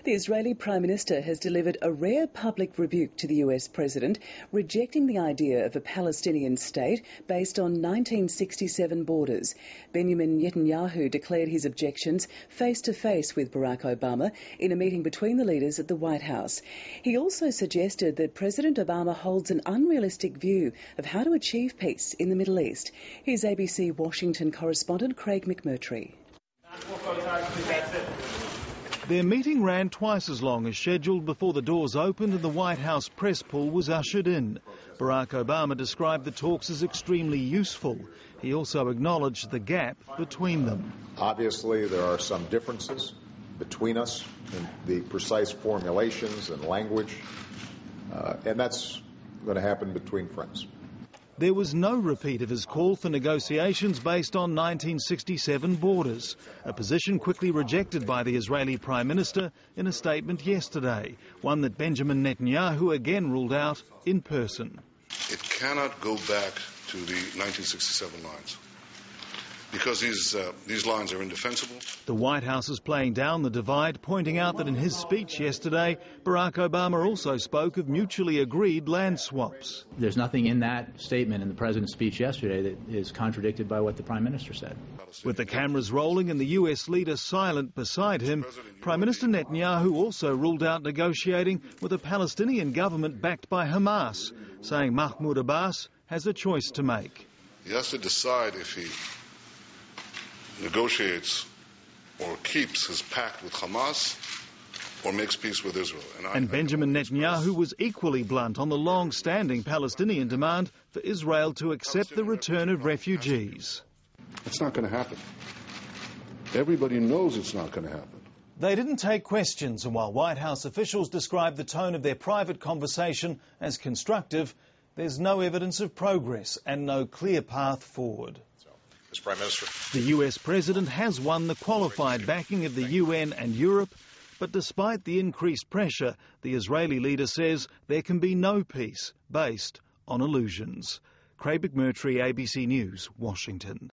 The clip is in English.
The Israeli Prime Minister has delivered a rare public rebuke to the US President, rejecting the idea of a Palestinian state based on 1967 borders. Benjamin Netanyahu declared his objections face-to-face with Barack Obama in a meeting between the leaders at the White House. He also suggested that President Obama holds an unrealistic view of how to achieve peace in the Middle East. Here's ABC Washington correspondent Craig McMurtry. Their meeting ran twice as long as scheduled before the doors opened and the White House press pool was ushered in. Barack Obama described the talks as extremely useful. He also acknowledged the gap between them. Obviously, there are some differences between us in the precise formulations and language, and that's going to happen between friends. There was no repeat of his call for negotiations based on 1967 borders, a position quickly rejected by the Israeli Prime Minister in a statement yesterday, one that Benjamin Netanyahu again ruled out in person. It cannot go back to the 1967 lines, because these lines are indefensible. The White House is playing down the divide, pointing out that in his speech yesterday, Barack Obama also spoke of mutually agreed land swaps. There's nothing in that statement in the President's speech yesterday that is contradicted by what the Prime Minister said. With the cameras rolling and the US leader silent beside him, Prime Minister Netanyahu also ruled out negotiating with a Palestinian government backed by Hamas, saying Mahmoud Abbas has a choice to make. He has to decide if he negotiates or keeps his pact with Hamas or makes peace with Israel. And Benjamin Netanyahu was equally blunt on the long-standing Palestinian demand for Israel to accept the return of refugees. It's not going to happen. Everybody knows it's not going to happen. They didn't take questions, and while White House officials described the tone of their private conversation as constructive, there's no evidence of progress and no clear path forward. Prime Minister. The US President has won the qualified backing of the UN and Europe, but despite the increased pressure, the Israeli leader says there can be no peace based on illusions. Craig McMurtry, ABC News, Washington.